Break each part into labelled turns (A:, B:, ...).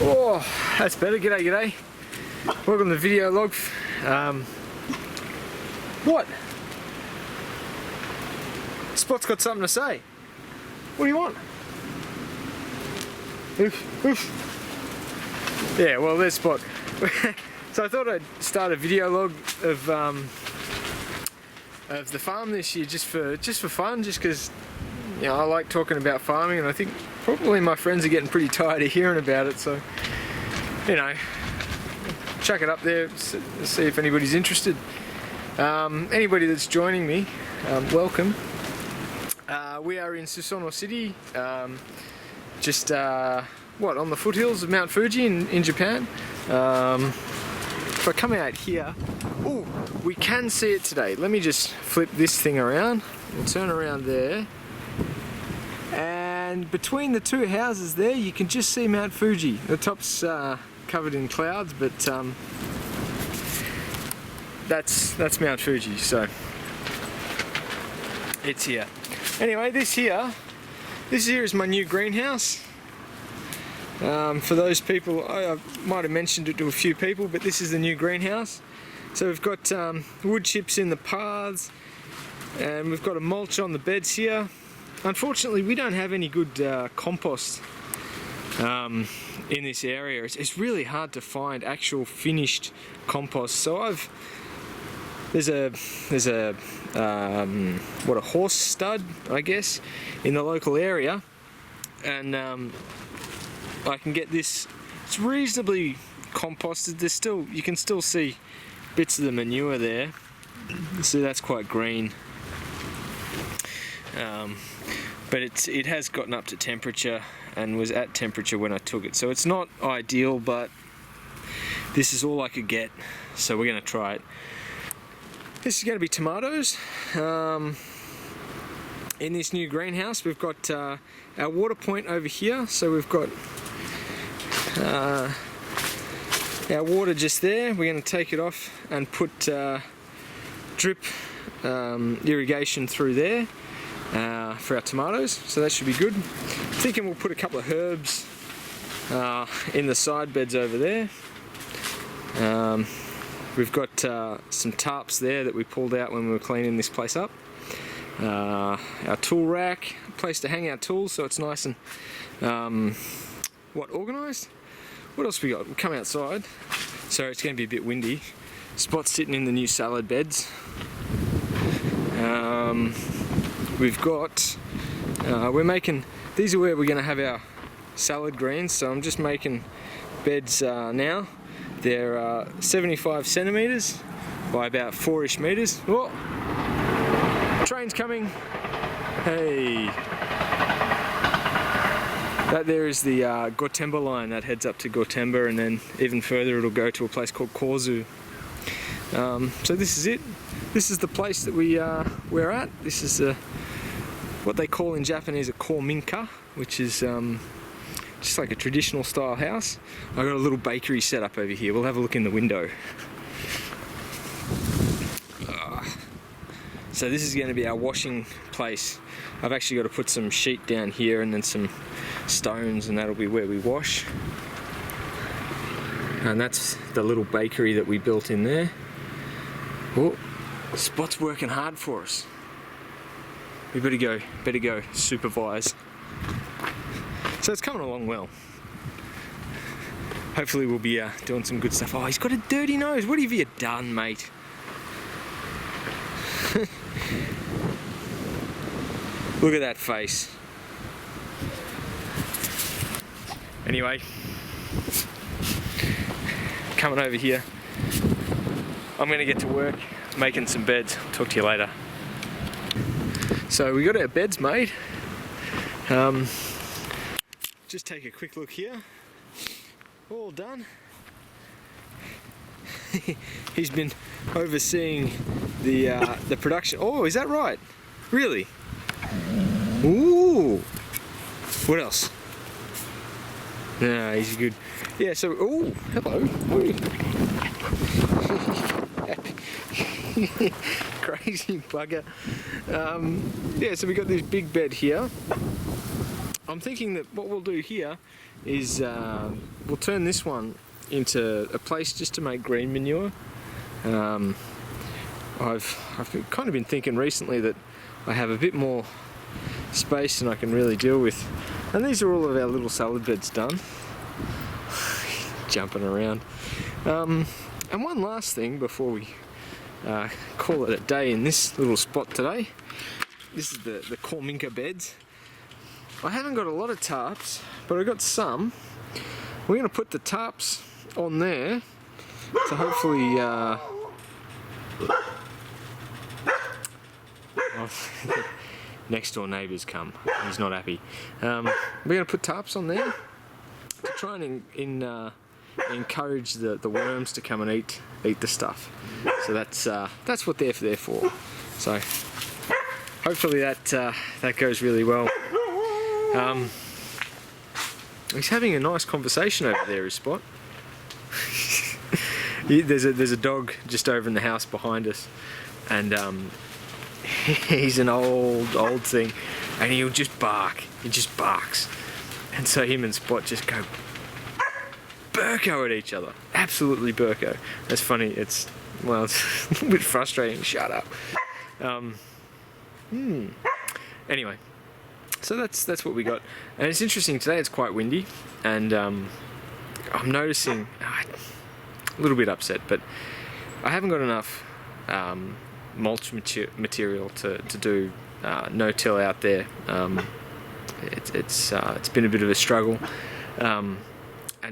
A: Oh, that's better. G'day, g'day. Welcome to the video log. What? Spot's got something to say. What do you want? Oof, oof. Yeah, well, there's Spot. So I thought I'd start a video log of the farm this year, just for fun, just because I like talking about farming, and I think probably my friends are getting pretty tired of hearing about it. So chuck it up there, see if anybody's interested. Anybody that's joining me, welcome. We are in Susono City, just on the foothills of Mount Fuji in Japan. If I come out here, oh, we can see it today. Let me just flip this thing around. We'll turn around there, and between the two houses there, you can just see Mount Fuji. The top's covered in clouds, but that's Mount Fuji, so it's here. Anyway, this here is my new greenhouse. For those people, I might have mentioned it to a few people, but this is the new greenhouse. So we've got wood chips in the paths, and we've got a mulch on the beds here. Unfortunately, we don't have any good compost in this area. It's really hard to find actual finished compost. So there's a horse stud, I guess, in the local area, and I can get this. It's reasonably composted. You can still see bits of the manure there. See, that's quite green. But it has gotten up to temperature and was at temperature when I took it. So it's not ideal, but this is all I could get. So we're going to try it. This is going to be tomatoes. In this new greenhouse, we've got our water point over here. So we've got our water just there. We're going to take it off and put drip irrigation through there for our tomatoes, so that should be good. I'm thinking we'll put a couple of herbs in the side beds over there. We've got some tarps there that we pulled out when we were cleaning this place up. Our tool rack, a place to hang our tools, so it's nice and organised. What else we got? We'll come outside. Sorry, it's going to be a bit windy. Spot's sitting in the new salad beds. We've got, we're making, these are where we're going to have our salad greens, so I'm just making beds now. They're 75 centimetres by about 4-ish metres. Oh, train's coming. Hey. That there is the Gotemba line that heads up to Gotemba, and then even further it'll go to a place called Kozu. So this is it. This is the place that we're at. This is what they call in Japanese a kominka, which is just like a traditional style house. I've got a little bakery set up over here. We'll have a look in the window. So this is going to be our washing place. I've actually got to put some sheet down here and then some stones, and that'll be where we wash. And that's the little bakery that we built in there. Oh, Spot's working hard for us. We better go supervise. So it's coming along well. Hopefully we'll be doing some good stuff. Oh, he's got a dirty nose. What have you done, mate? Look at that face. Anyway, coming over here. I'm going to get to work making some beds. Talk to you later. So we got our beds made. Just take a quick look here. All done. He's been overseeing the production. Oh, is that right? Really? Ooh. What else? Nah, he's good. Yeah, so, oh, hello. Crazy bugger. Yeah, so we got this big bed here. I'm thinking that what we'll do here is we'll turn this one into a place just to make green manure. I've kind of been thinking recently that I have a bit more space than I can really deal with. And these are all of our little salad beds done. Jumping around. And one last thing before we call it a day in this little spot today. This is the Corminka beds. I haven't got a lot of tarps, but I got some. We're going to put the tarps on there to hopefully next door neighbours come. He's not happy. We're going to put tarps on there to try and encourage the worms to come and eat the stuff. So that's what they're there for. So hopefully that goes really well. He's having a nice conversation over there, his Spot. There's a dog just over in the house behind us, and he's an old thing, and he'll just bark. He just barks, and so him and Spot just go burko at each other. Absolutely burko. That's funny. It's a little bit frustrating. Shut up. Anyway, so that's what we got, and it's interesting today. It's quite windy, and I'm noticing a little bit upset, but I haven't got enough mulch material to do no-till out there. It's been a bit of a struggle, and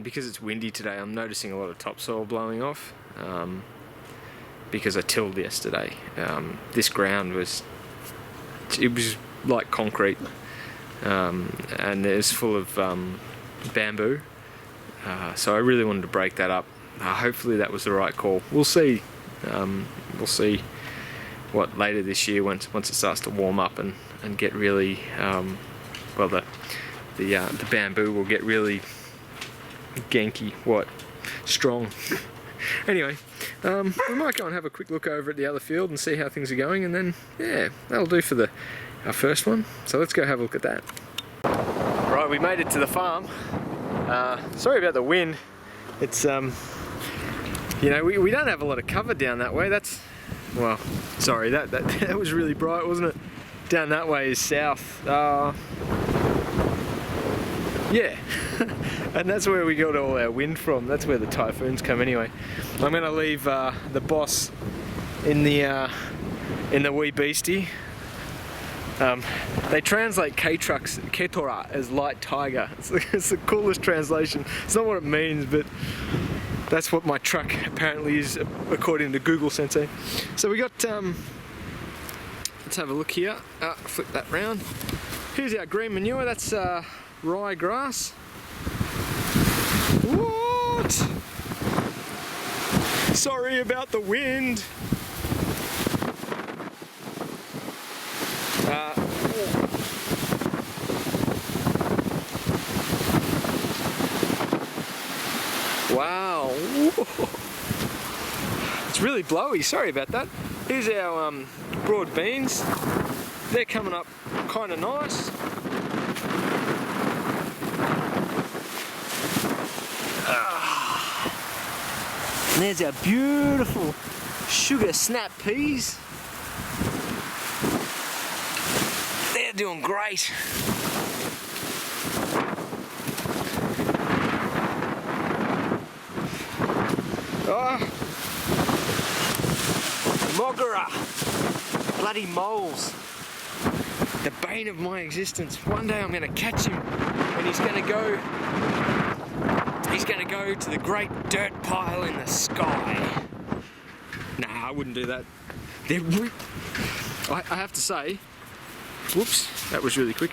A: because it's windy today, I'm noticing a lot of topsoil blowing off. Because I tilled yesterday, this ground was like concrete, and it's full of bamboo. So I really wanted to break that up. Hopefully that was the right call. We'll see. We'll see what later this year once it starts to warm up and get really the bamboo will get really genki, strong. Anyway, we might go and have a quick look over at the other field and see how things are going, and then yeah, that'll do for our first one. So let's go have a look at that. Right, we made it to the farm. Sorry about the wind. It's we don't have a lot of cover down that way. Sorry, that was really bright, wasn't it? Down that way is south. Yeah, and that's where we got all our wind from. That's where the typhoons come anyway. I'm going to leave the boss in the wee beastie. They translate K-trucks, Ketora, as light tiger. It's the coolest translation. It's not what it means, but that's what my truck apparently is, according to Google Sensei. So we got, let's have a look here. Flip that round. Here's our green manure. That's rye grass. What? Sorry about the wind. Wow. It's really blowy. Sorry about that. Here's our broad beans. They're coming up kind of nice. And there's our beautiful sugar snap peas. They're doing great. Moggera, bloody moles, the bane of my existence. One day I'm going to catch him, and he's going to go to the great dirt pile in the sky. Nah, I wouldn't do that. I have to say, whoops, that was really quick.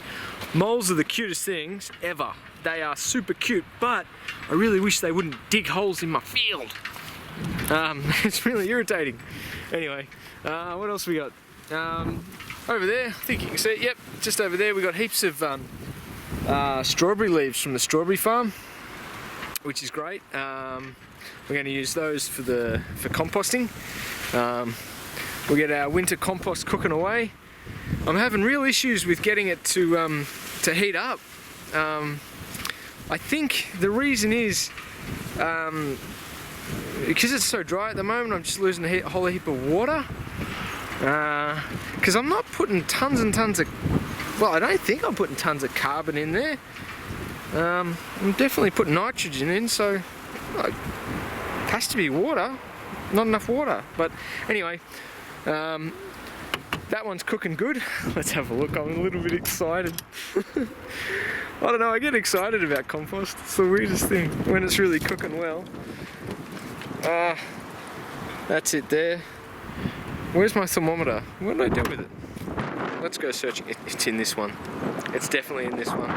A: Moles are the cutest things ever. They are super cute, but I really wish they wouldn't dig holes in my field. It's really irritating. Anyway, what else we got? Over there, I think you can see it. Yep, just over there we got heaps of strawberry leaves from the strawberry farm, which is great. We're going to use those for composting. We'll get our winter compost cooking away. I'm having real issues with getting it to heat up. I think the reason is because it's so dry at the moment, I'm just losing a whole heap of water. Because I'm not putting tons and tons of, well, I don't think I'm putting tons of carbon in there. I'm definitely putting nitrogen in, so it has to be water, not enough water. But anyway, that one's cooking good. Let's have a look. I'm a little bit excited. I don't know, I get excited about compost. It's the weirdest thing when it's really cooking well. That's it there. Where's my thermometer? What did I do with it? Let's go searching. It's in this one. It's definitely in this one.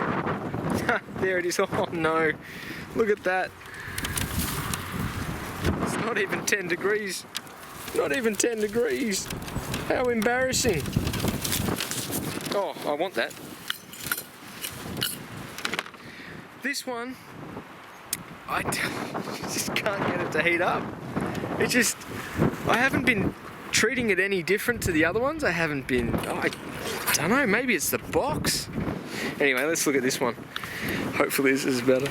A: There it is. Oh no. Look at that. It's not even 10 degrees. Not even 10 degrees. How embarrassing. Oh, I want that. This one, I just can't get it to heat up. It just, I haven't been treating it any different to the other ones. I haven't been, I don't know, maybe it's the box. Anyway, let's look at this one. Hopefully this is better.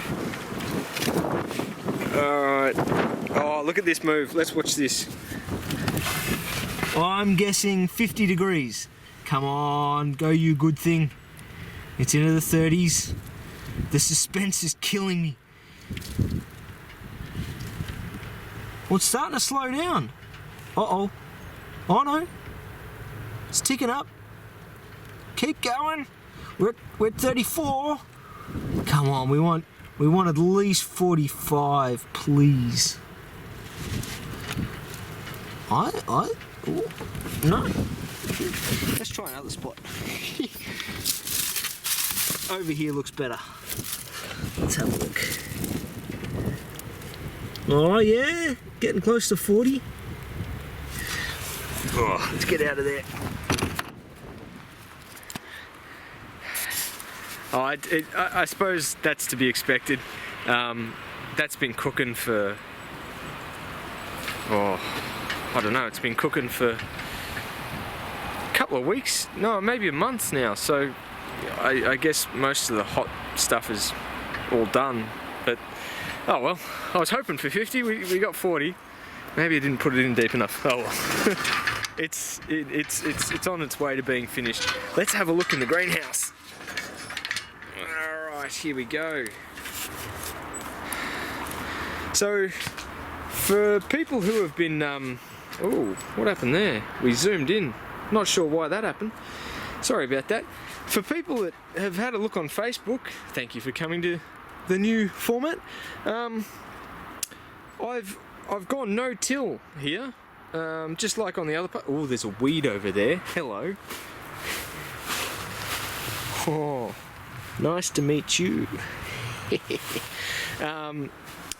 A: Alright. Oh, look at this move. Let's watch this. I'm guessing 50 degrees. Come on, go you good thing. It's into the 30s. The suspense is killing me. Well, it's starting to slow down. Uh-oh. Oh no. It's ticking up. Keep going. We're at 34. Come on, we want at least 45, please. Oh, no. Let's try another spot. Over here looks better. Let's have a look. Oh yeah, getting close to 40. Oh, let's get out of there. Oh, I suppose that's to be expected. That's been cooking for, oh, I don't know, it's been cooking for a couple of weeks, no, maybe a month now, so I guess most of the hot stuff is all done, but oh well, I was hoping for 50, we got 40. Maybe I didn't put it in deep enough. Oh well. It's on its way to being finished. Let's have a look in the greenhouse. Alright, here we go. So, for people who have been, oh, what happened there? We zoomed in. Not sure why that happened. Sorry about that. For people that have had a look on Facebook, thank you for coming to the new format. I've gone no-till here, just like on the other part. Oh, there's a weed over there. Hello. Oh, nice to meet you.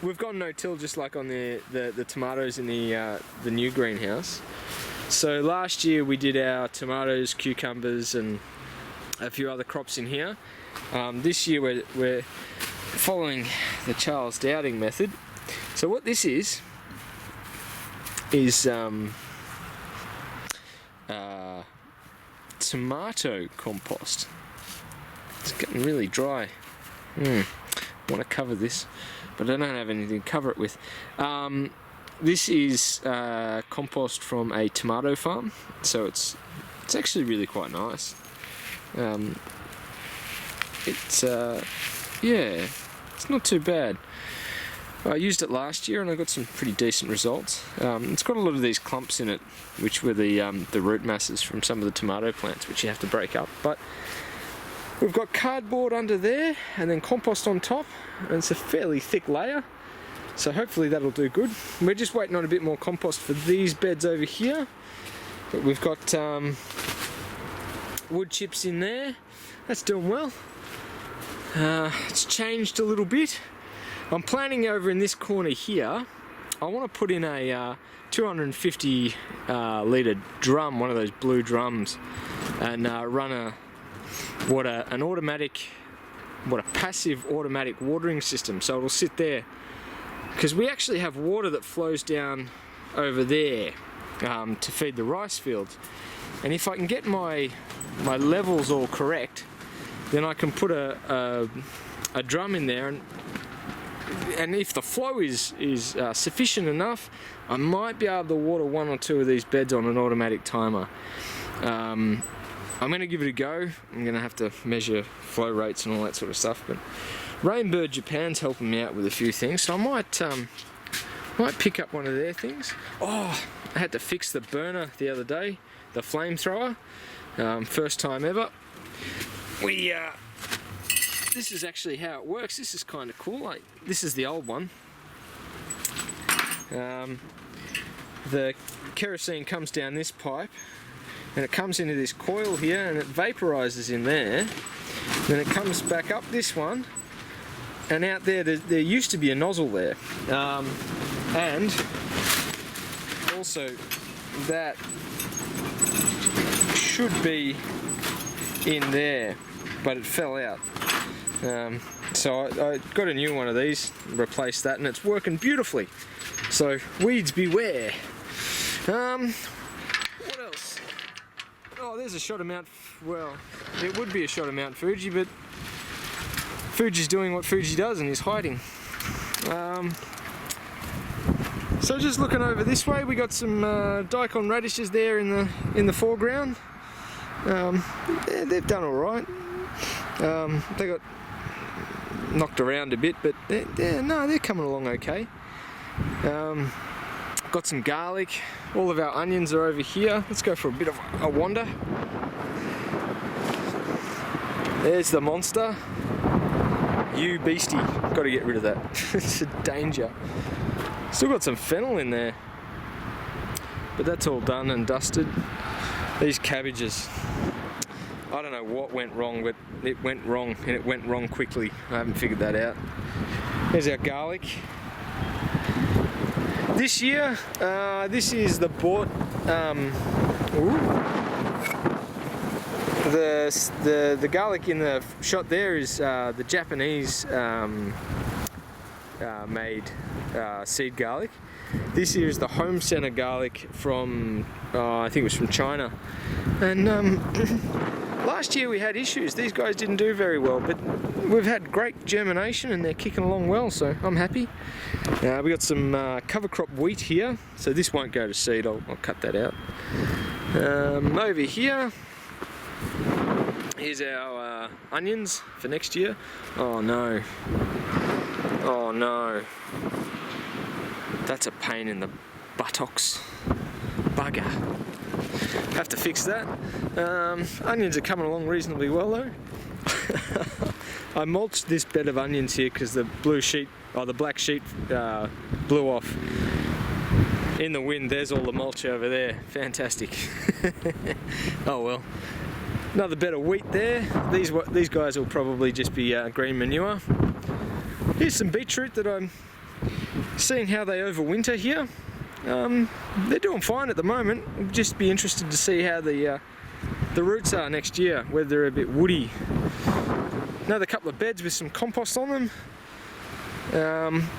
A: We've gone no-till just like on the tomatoes in the new greenhouse. So last year we did our tomatoes, cucumbers, and a few other crops in here. This year we're following the Charles Dowding method. So what this is tomato compost. It's getting really dry. I want to cover this, but I don't have anything to cover it with. This is compost from a tomato farm, so it's actually really quite nice. Yeah, it's not too bad. I used it last year and I got some pretty decent results. It's got a lot of these clumps in it, which were the root masses from some of the tomato plants, which you have to break up. But we've got cardboard under there and then compost on top, and it's a fairly thick layer, so hopefully that'll do good. We're just waiting on a bit more compost for these beds over here, but we've got wood chips in there. That's doing well. It's changed a little bit. I'm planning over in this corner here, I want to put in a 250 litre drum, one of those blue drums, and run a passive automatic watering system, so it'll sit there. Because we actually have water that flows down over there to feed the rice fields. And if I can get my levels all correct, then I can put a a drum in there, and if the flow is sufficient enough, I might be able to water 1 or 2 of these beds on an automatic timer. I'm going to give it a go. I'm going to have to measure flow rates and all that sort of stuff, but Rainbird Japan's helping me out with a few things, so I might pick up one of their things. Oh, I had to fix the burner the other day, the flamethrower, first time ever. This is actually how it works. This is kind of cool. Like, this is the old one. The kerosene comes down this pipe, and it comes into this coil here, and it vaporizes in there. Then it comes back up this one, and out there used to be a nozzle there, and also that should be in there, but it fell out. So I got a new one of these, replaced that, and it's working beautifully. So weeds beware. What else? Oh, there's a shot of Mount. Well, it would be a shot of Mount Fuji, but Fuji's doing what Fuji does and is hiding. So just looking over this way, we got some daikon radishes there in the foreground. They've done all right. They got knocked around a bit, but they're coming along okay. Got some garlic. All of our onions are over here. Let's go for a bit of a wander. There's the monster. You beastie. Got to get rid of that. It's a danger. Still got some fennel in there, but that's all done and dusted. These cabbages, I don't know what went wrong, but it went wrong, and it went wrong quickly. I haven't figured that out. There's our garlic. This year, this is the bought. The garlic in the shot there is the Japanese made seed garlic. This here is the home center garlic from I think it was from China, and last year we had issues. These guys didn't do very well, but we've had great germination and they're kicking along well, so I'm happy. We got some cover crop wheat here, so this won't go to seed. I'll cut that out. Over here, here's our onions for next year. Oh no. Oh no. That's a pain in the buttocks. Bugger. Have to fix that. Onions are coming along reasonably well though. I mulched this bed of onions here because the black sheet blew off. In the wind, there's all the mulch over there. Fantastic. Oh well. Another bed of wheat there. These guys will probably just be green manure. Here's some beetroot that I'm seeing how they overwinter here. They're doing fine at the moment. I'll just be interested to see how the roots are next year, whether they're a bit woody. Another couple of beds with some compost on them.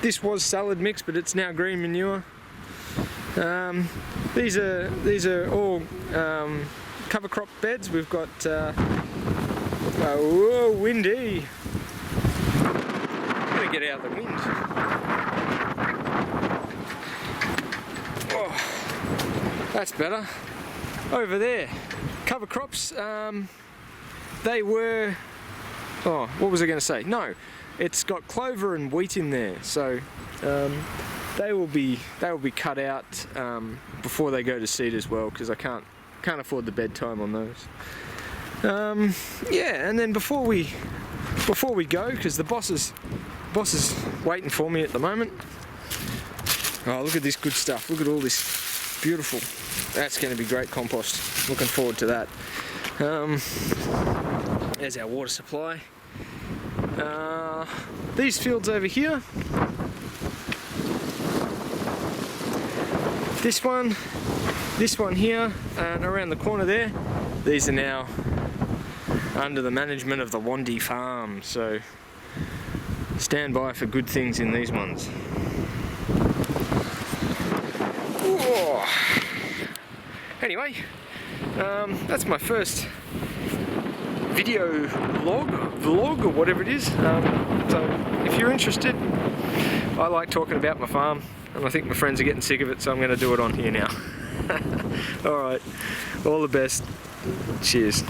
A: This was salad mix, but it's now green manure. These are all cover crop beds. We've got whoa, windy. I'm gonna get out of the wind. Oh, that's better. Over there, cover crops. They were. Oh, what was I going to say? No, it's got clover and wheat in there, so they will be cut out before they go to seed as well, because I can't afford the bedtime on those. Yeah, and then before we go, because the boss is waiting for me at the moment. Oh, look at this good stuff. Look at all this beautiful. That's going to be great compost. Looking forward to that. There's our water supply. These fields over here. This one here, and around the corner there. These are now under the management of the Wandie farm, so stand by for good things in these ones. Whoa. Anyway, that's my first video vlog or whatever it is. So if you're interested, I like talking about my farm, and I think my friends are getting sick of it, so I'm going to do it on here now. Alright, all the best. Cheers.